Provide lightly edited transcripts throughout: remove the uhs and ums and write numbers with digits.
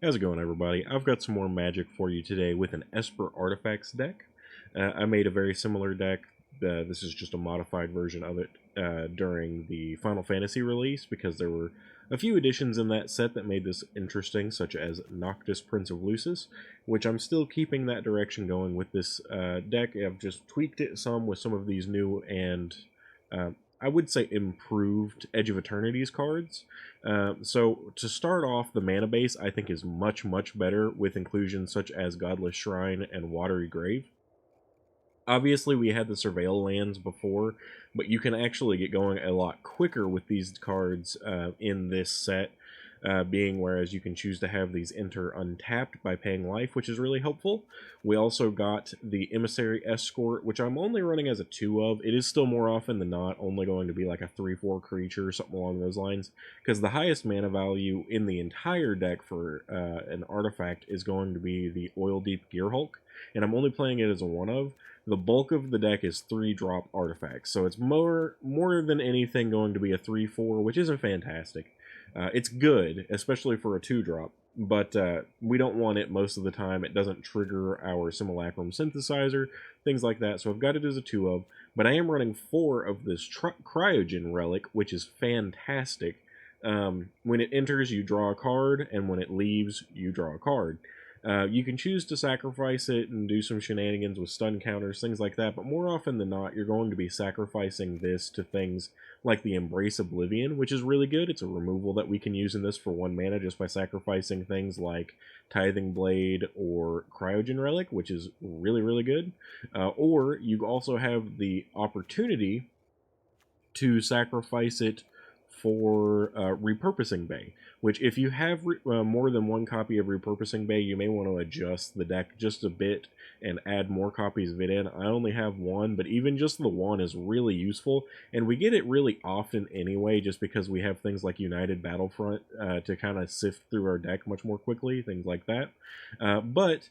How's it going, everybody? I've got some more Magic for you today with an Esper Artifacts deck. I made a very similar deck. This is just a modified version of it during the Final Fantasy release because there were a few additions in that set that made this interesting, such as Noctis Prince of Lucis, which I'm still keeping that direction going with this deck. I've just tweaked it some with some of these new and I would say improved Edge of Eternities cards. So to start off, the mana base I think is much better with inclusions such as Godless Shrine and Watery Grave. Obviously, we had the Surveil lands before, but you can actually get going a lot quicker with these cards in this set, being whereas you can choose to have these enter untapped by paying life, which is really helpful. We also got the Emissary Escort, which I'm only running as a 2 of. It is still more often than not only going to be like a 3-4 creature or something along those lines, because the highest mana value in the entire deck for an artifact is going to be the Oil Deep Gearhulk, and I'm only playing it as a 1 of. The bulk of the deck is 3-drop artifacts, so it's more than anything going to be a 3-4, which isn't fantastic. It's good, especially for a 2-drop, but we don't want it most of the time. It doesn't trigger our Simulacrum Synthesizer, things like that, so I've got it as a 2 of, but I am running 4 of this Cryogen Relic, which is fantastic. When it enters, you draw a card, and when it leaves, you draw a card. You can choose to sacrifice it and do some shenanigans with stun counters, things like that, but more often than not, you're going to be sacrificing this to things like the Embrace Oblivion, which is really good. It's a removal that we can use in this for 1 mana just by sacrificing things like Tithing Blade or Cryogen Relic, which is really good. Or you also have the opportunity to sacrifice it for Repurposing Bay, which if you have more than 1 copy of Repurposing Bay, you may want to adjust the deck just a bit and add more copies of it in. I only have 1, but even just the 1 is really useful, and we get it really often anyway, just because we have things like United Battlefront to kind of sift through our deck much more quickly, things like that. But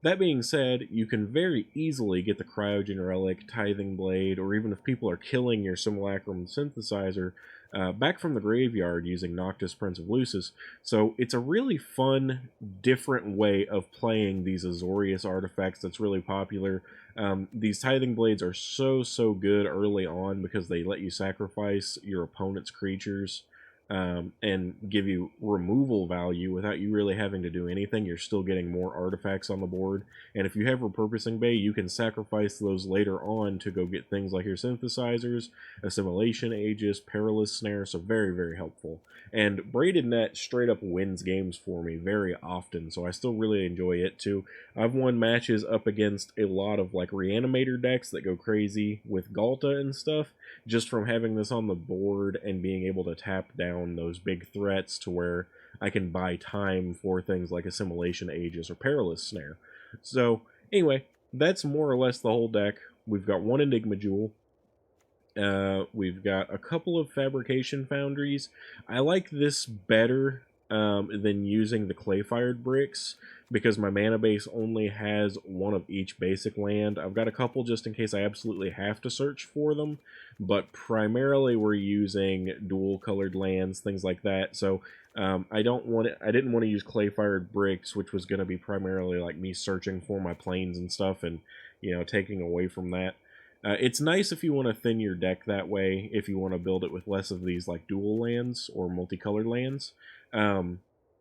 that being said, you can very easily get the Cryogen Relic, Tithing Blade, or even if people are killing your Simulacrum Synthesizer, back from the graveyard using Noctis Prince of Lucis. So it's a really fun, different way of playing these Azorius artifacts that's really popular. These Tithing Blades are so good early on because they let you sacrifice your opponent's creatures and give you removal value without you really having to do anything. You're still getting more artifacts on the board, and if you have Repurposing Bay, you can sacrifice those later on to go get things like your synthesizers, Assimilation Aegis, Perilous Snare, so very helpful. And Braided Net straight up wins games for me very often, so I still really enjoy it too. I've won matches up against a lot of like Reanimator decks that go crazy with Galta and stuff, just from having this on the board and being able to tap down those big threats to where I can buy time for things like Assimilation Aegis or Perilous Snare. So anyway, that's more or less the whole deck. We've got 1 Enigma Jewel. We've got a couple of Fabrication Foundries. I like this better than using the Clay-Fired Bricks because my mana base only has 1 of each basic land. I've got a couple just in case I absolutely have to search for them, but primarily we're using dual-colored lands, things like that. So I didn't want to use Clay-Fired Bricks, which was going to be primarily like me searching for my planes and stuff, and taking away from that. It's nice if you want to thin your deck that way, if you want to build it with less of these like dual lands or multicolored lands.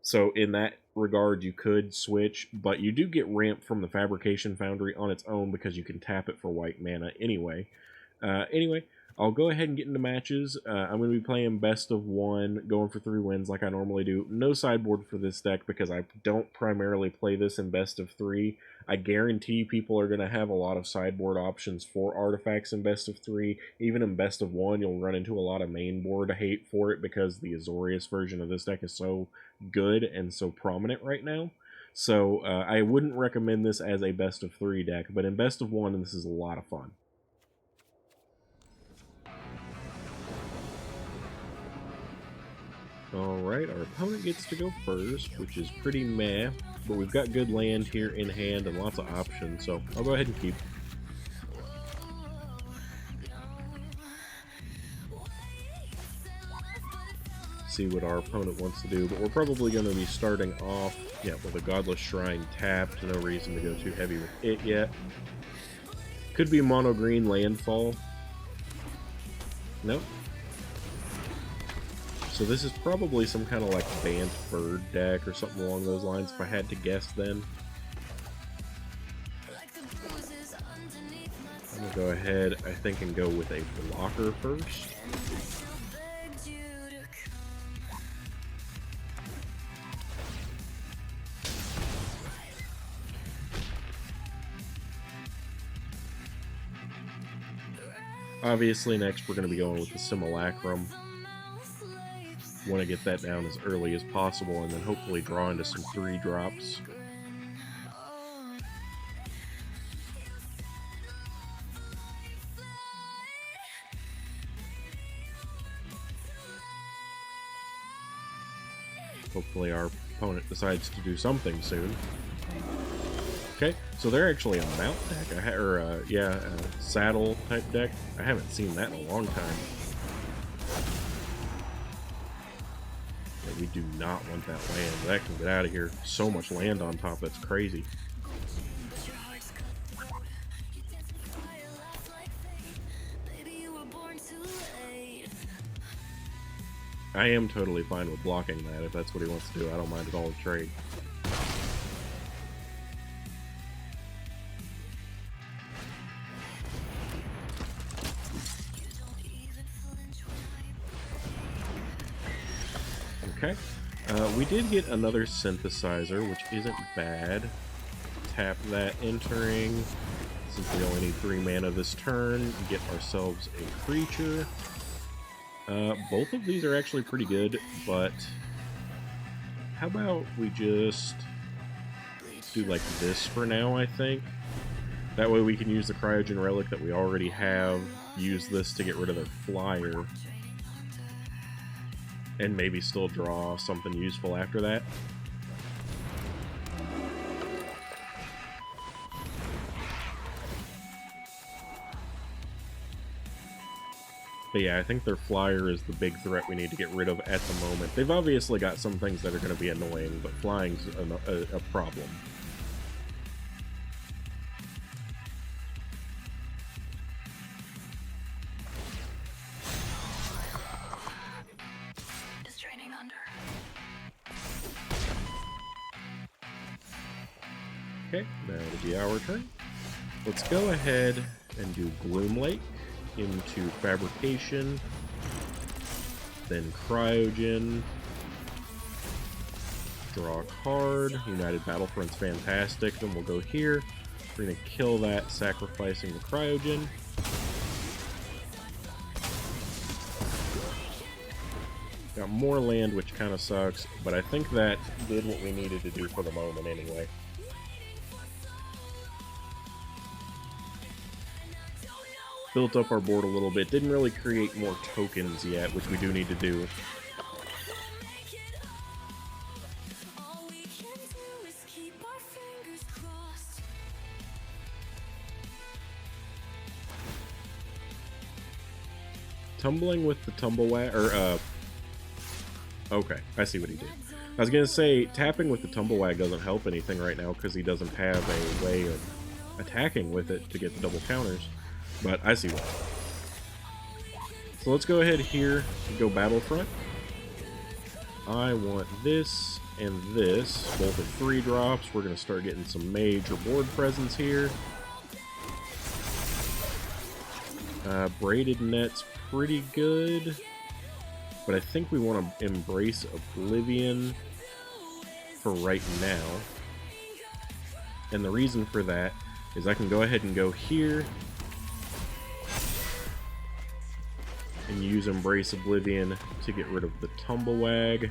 So in that regard, you could switch, but you do get ramp from the Fabrication Foundry on its own because you can tap it for white mana anyway. Anyway, I'll go ahead and get into matches. I'm going to be playing best of 1, going for 3 wins like I normally do. No sideboard for this deck because I don't primarily play this in best of 3. I guarantee people are going to have a lot of sideboard options for artifacts in best of 3. Even in best of 1, you'll run into a lot of main board hate for it because the Azorius version of this deck is so good and so prominent right now. So I wouldn't recommend this as a best of 3 deck, but in best of 1, this is a lot of fun. Alright, our opponent gets to go first, which is pretty meh, but we've got good land here in hand and lots of options, so I'll go ahead and keep. see what our opponent wants to do, but we're probably going to be starting off, yeah, with a Godless Shrine tapped. No reason to go too heavy with it yet. Could be mono green landfall. Nope. So this is probably some kind of like Bant Bird deck or something along those lines, if I had to guess then. I'm going to go ahead, I think, and go with a blocker first. Obviously, next we're going to be going with the Simulacrum. Want to get that down as early as possible, and then hopefully draw into some 3-drops. Hopefully our opponent decides to do something soon. Okay, so they're actually a mount deck, a saddle type deck. I haven't seen that in a long time. Yeah, we do not want that land. That can get out of here. So much land on top, that's crazy. I am totally fine with blocking that if that's what he wants to do. I don't mind at all to trade. Okay, we did get another synthesizer, which isn't bad. Tap that, entering. Since we only need 3 mana this turn, get ourselves a creature. Both of these are actually pretty good, but how about we just do like this for now, I think. That way we can use the Cryogen Relic that we already have, use this to get rid of their flyer, and maybe still draw something useful after that. But yeah, I think their flyer is the big threat we need to get rid of at the moment. They've obviously got some things that are going to be annoying, but flying's a problem. Okay, now it'll be our turn. Let's go ahead and do Gloomlake into Fabrication, then Cryogen, draw a card. United Battlefront's fantastic. Then we'll go here. We're going to kill that, sacrificing the Cryogen. Got more land, which kind of sucks, but I think that did what we needed to do for the moment anyway. Built up our board a little bit. Didn't really create more tokens yet, which we do need to do. Tumbling with the Tumblewag, or okay, I see what he did. I was gonna say, tapping with the Tumblewag doesn't help anything right now because he doesn't have a way of attacking with it to get the double counters. But I see why. So let's go ahead here and go Battlefront. I want this and this, both at 3-drops. We're going to start getting some major board presence here. Braided Net's pretty good, but I think we want to embrace Oblivion for right now. And the reason for that is I can go ahead and go here and use Embrace Oblivion to get rid of the Tumblewag.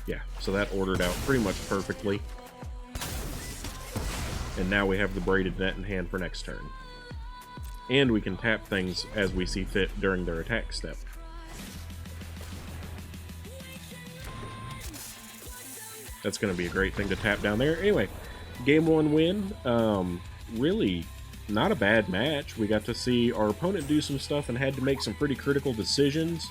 Yeah, so that ordered out pretty much perfectly. And now we have the Braided Net in hand for next turn. And we can tap things as we see fit during their attack step. That's going to be a great thing to tap down there. Anyway, game 1 win. Really not a bad match. We got to see our opponent do some stuff and had to make some pretty critical decisions.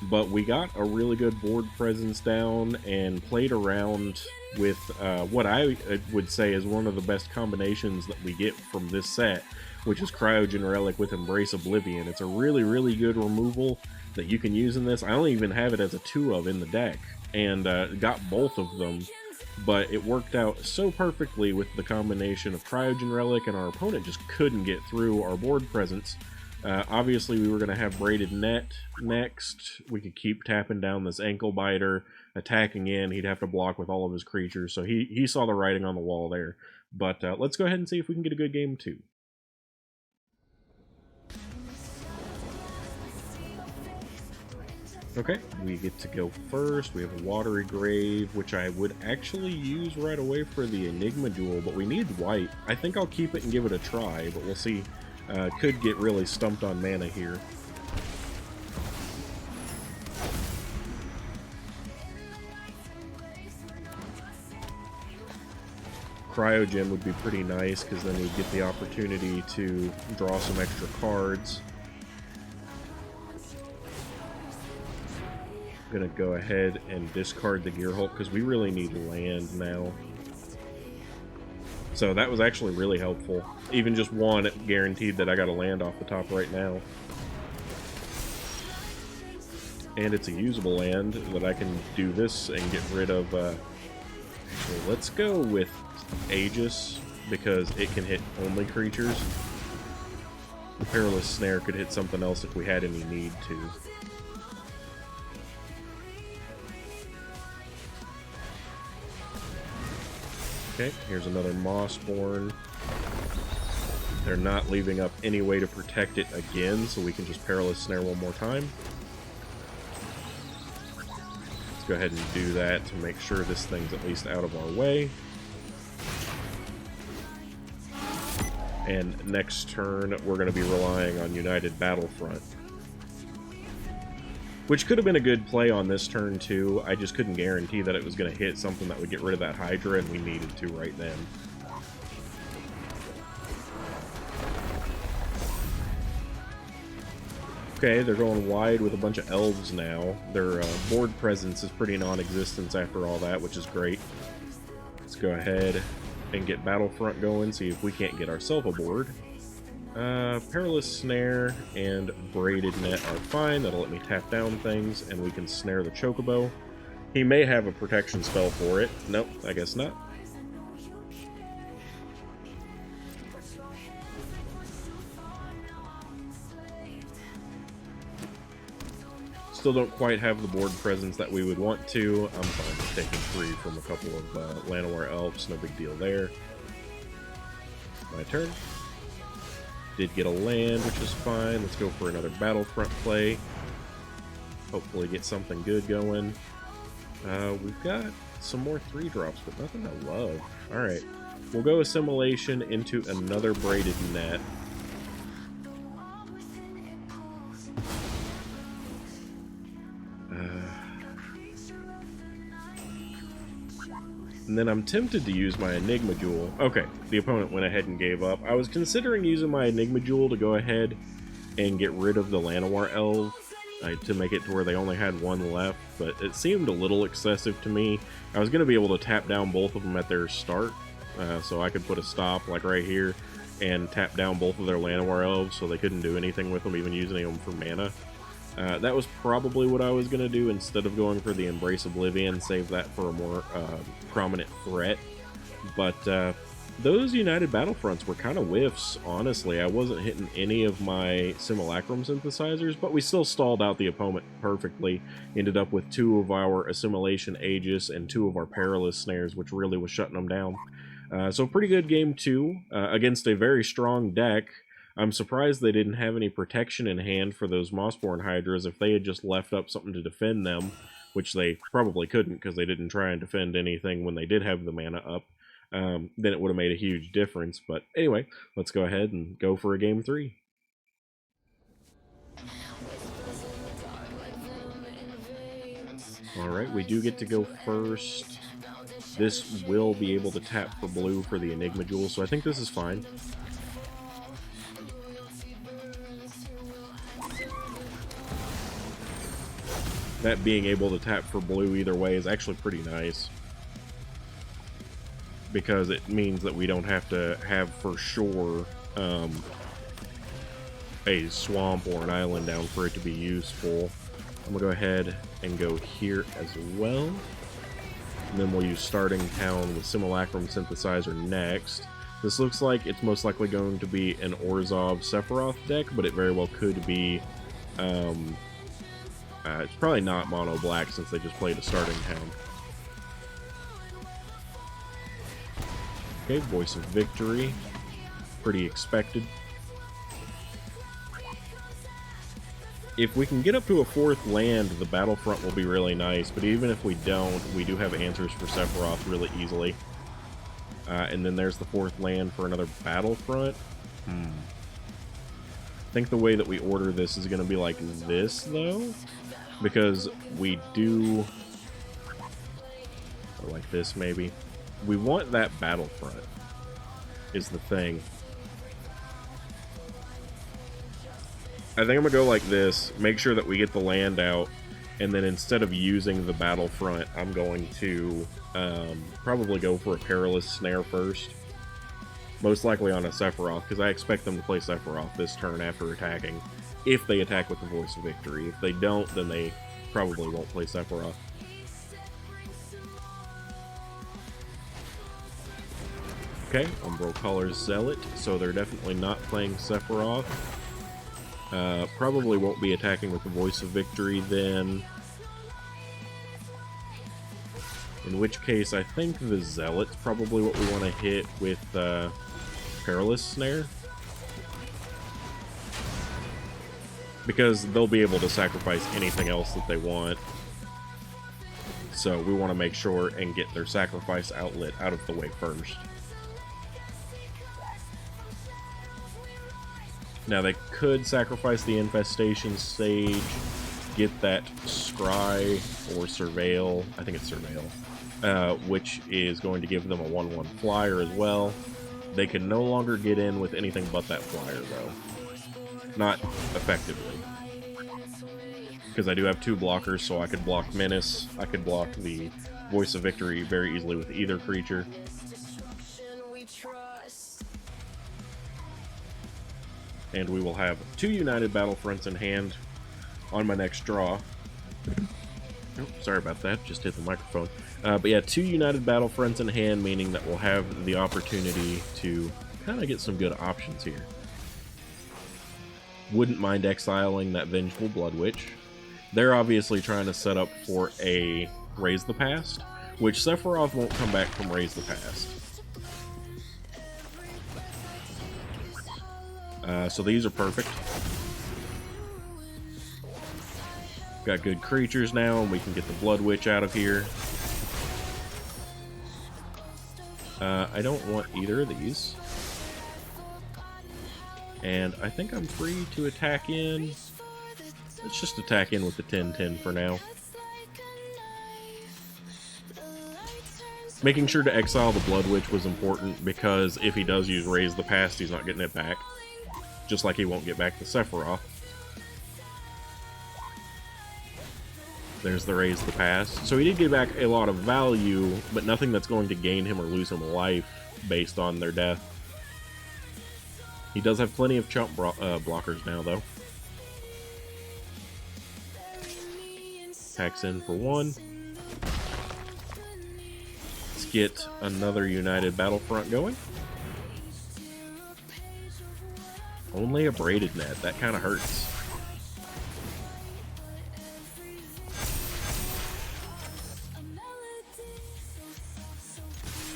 but we got a really good board presence down and played around with what I would say is one of the best combinations that we get from this set, which is Cryogen Relic with Embrace Oblivion. It's a really, really good removal that you can use in this. I only even have it as a 2-of in the deck, and got both of them, but it worked out so perfectly with the combination of Cryogen Relic, and our opponent just couldn't get through our board presence. Obviously, we were going to have Braided Net next. We could keep tapping down this Ankle Biter, attacking in. He'd have to block with all of his creatures, so he saw the writing on the wall there. But let's go ahead and see if we can get a good game, too. Okay, we get to go first. We have a Watery Grave, which I would actually use right away for the Enigma Jewel, but we need white. I think I'll keep it and give it a try, but we'll see. Could get really stumped on mana here. Cryogen would be pretty nice, because then we'd get the opportunity to draw some extra cards. I'm gonna go ahead and discard the Gearhulk, because we really need land now. So that was actually really helpful. Even just one, it guaranteed that I got a land off the top right now. And it's a usable land that I can do this and get rid of. Actually, let's go with Aegis, because it can hit only creatures. The Perilous Snare could hit something else if we had any need to. Okay, here's another Mossborn. They're not leaving up any way to protect it again, so we can just Perilous Snare one more time. Let's go ahead and do that to make sure this thing's at least out of our way. And next turn, we're going to be relying on United Battlefront. Which could have been a good play on this turn, too. I just couldn't guarantee that it was going to hit something that would get rid of that Hydra, and we needed to right then. Okay, they're going wide with a bunch of elves now. Their board presence is pretty non-existent after all that, which is great. Let's go ahead and get Battlefront going, see if we can't get ourselves a board. Perilous Snare and Braided Net are fine. That'll let me tap down things, and we can snare the Chocobo. He may have a protection spell for it. Nope, I guess not. Still don't quite have the board presence that we would want to. I'm fine with taking 3 from a couple of Llanowar Elves. No big deal there. My turn. Did get a land, which is fine. Let's go for another Battlefront play. Hopefully get something good going. We've got some more 3-drops, but nothing to love. Alright. We'll go Assimilation into another Braided Net. And then I'm tempted to use my Enigma Jewel. Okay, the opponent went ahead and gave up. I was considering using my Enigma Jewel to go ahead and get rid of the Llanowar Elf to make it to where they only had 1 left, but it seemed a little excessive to me. I was going to be able to tap down both of them at their start, so I could put a stop like right here and tap down both of their Llanowar Elves so they couldn't do anything with them, even using them for mana. That was probably what I was going to do instead of going for the Embrace Oblivion, save that for a more prominent threat. But those United Battlefronts were kind of whiffs, honestly. I wasn't hitting any of my Simulacrum synthesizers, but we still stalled out the opponent perfectly. Ended up with 2 of our Assimilation Aegis and 2 of our Perilous Snares, which really was shutting them down. So pretty good game 2 against a very strong deck. I'm surprised they didn't have any protection in hand for those Mossborn Hydras. If they had just left up something to defend them, which they probably couldn't because they didn't try and defend anything when they did have the mana up, then it would have made a huge difference. But anyway, let's go ahead and go for a game 3. Alright, we do get to go first. This will be able to tap for blue for the Enigma Jewel, so I think this is fine. that being able to tap for blue either way is actually pretty nice. Because it means that we don't have to have for sure a swamp or an island down for it to be useful. I'm gonna go ahead and go here as well. And then we'll use Starting Town with Simulacrum Synthesizer next. This looks like it's most likely going to be an Orzhov Sephiroth deck, but it very well could be. It's probably not mono black since they just played a Starting Town. Okay, Voice of Victory. Pretty expected. If we can get up to a 4th land, the Battlefront will be really nice, but even if we don't, we do have answers for Sephiroth really easily. And then there's the 4th land for another Battlefront. I think the way that we order this is going to be like this, though, because we do... Or like this, maybe. We want that Battlefront, is the thing. I think I'm going to go like this, make sure that we get the land out, and then instead of using the Battlefront, I'm going to probably go for a Perilous Snare first. Most likely on a Sephiroth, because I expect them to play Sephiroth this turn after attacking, if they attack with the Voice of Victory. If they don't, then they probably won't play Sephiroth. Okay, Umbral Colors Zealot, so they're definitely not playing Sephiroth. Probably won't be attacking with the Voice of Victory then. In which case, I think the Zealot's probably what we want to hit with Perilous Snare. Because they'll be able to sacrifice anything else that they want. So we want to make sure and get their sacrifice outlet out of the way first. Now they could sacrifice the Infestation Sage, get that Scry or Surveil, I think it's Surveil, which is going to give them a 1/1 flyer as well. They can no longer get in with anything but that flyer though. Not effectively. Because I do have 2 blockers, so I could block Menace, I could block the Voice of Victory very easily with either creature. And we will have 2 United Battlefronts in hand on my next draw. Oh, sorry about that, just hit the microphone. But yeah, 2 United Battlefronts in hand, meaning that we'll have the opportunity to kind of get some good options here. Wouldn't mind exiling that Vengeful Blood Witch. They're obviously trying to set up for a Raise the Past, which Sephiroth won't come back from Raise the Past. So these are perfect. Got good creatures now, and we can get the Blood Witch out of here. I don't want either of these. And I think I'm free to attack in. Let's just attack in with the 10/10 for now. Making sure to exile the Blood Witch was important, because if he does use Raise the Past, he's not getting it back. Just like he won't get back the Sephiroth. There's the Raise the Past. So he did get back a lot of value, but nothing that's going to gain him or lose him life based on their death. He does have plenty of chump blockers now, though. Attacks in for 1. Let's get another United Battlefront going. Only a Braided Net. That kind of hurts.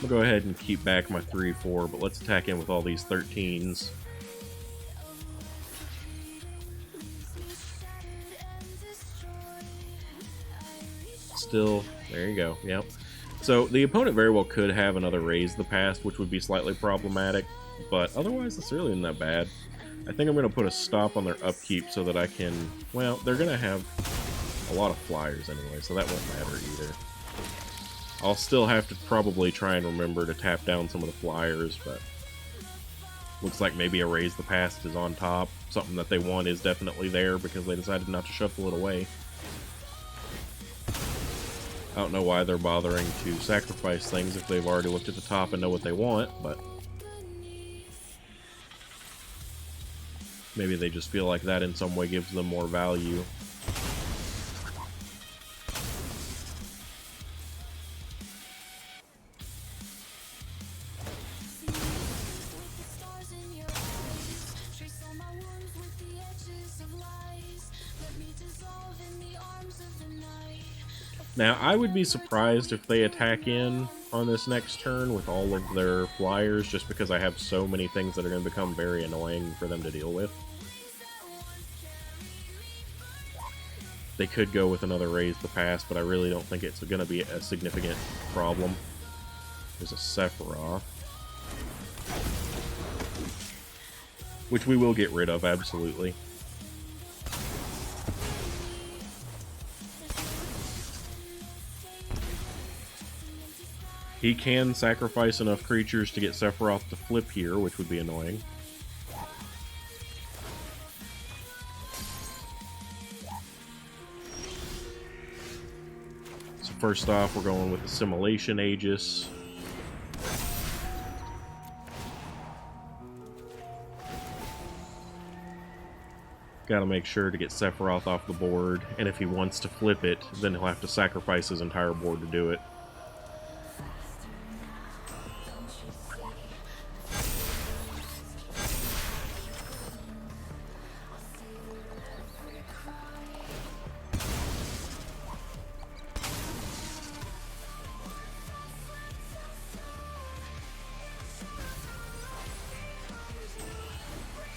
I'll go ahead and keep back my 3/4, but let's attack in with all these 13s. Still, there you go, yep. So the opponent very well could have another Raise the Past, which would be slightly problematic, but otherwise it's really not that bad. I think I'm going to put a stop on their upkeep so that I can... Well, they're going to have a lot of flyers anyway, so that won't matter either. I'll still have to probably try and remember to tap down some of the flyers, but... Looks like maybe a Raise the Past is on top. Something that they want is definitely there because they decided not to shuffle it away. I don't know why they're bothering to sacrifice things if they've already looked at the top and know what they want, but maybe they just feel like that in some way gives them more value. Now, I would be surprised if they attack in on this next turn with all of their flyers, just because I have so many things that are going to become very annoying for them to deal with. They could go with another Raise the Pass, but I really don't think it's going to be a significant problem. There's a Sephiroth, which we will get rid of, absolutely. He can sacrifice enough creatures to get Sephiroth to flip here, which would be annoying. So first off, we're going with Assimilation Aegis. Gotta make sure to get Sephiroth off the board, and if he wants to flip it, then he'll have to sacrifice his entire board to do it.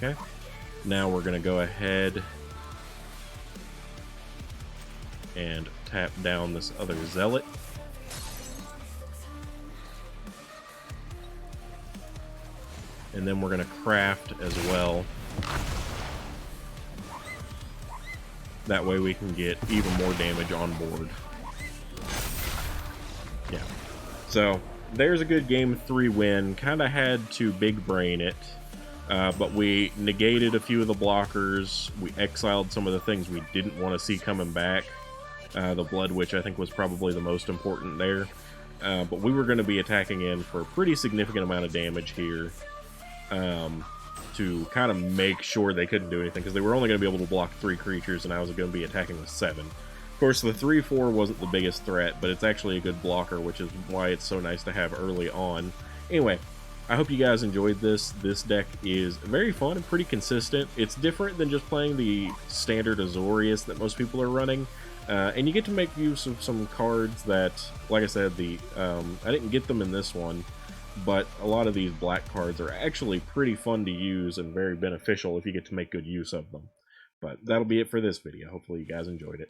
Okay, now we're going to go ahead and tap down this other Zealot. And then we're going to craft as well. That way we can get even more damage on board. Yeah. So, there's a good game 3 win. Kind of had to big brain it. But we negated a few of the blockers. We exiled some of the things we didn't want to see coming back. The Blood Witch, I think, was probably the most important there. But we were going to be attacking in for a pretty significant amount of damage here. To kind of make sure they couldn't do anything, because they were only going to be able to block 3 creatures, and I was going to be attacking with 7. Of course, the 3/4 wasn't the biggest threat, but it's actually a good blocker, which is why it's so nice to have early on. Anyway, I hope you guys enjoyed this. This deck is very fun and pretty consistent. It's different than just playing the standard Azorius that most people are running. And you get to make use of some cards that, like I said, I didn't get them in this one, but a lot of these black cards are actually pretty fun to use and very beneficial if you get to make good use of them. But that'll be it for this video. Hopefully you guys enjoyed it.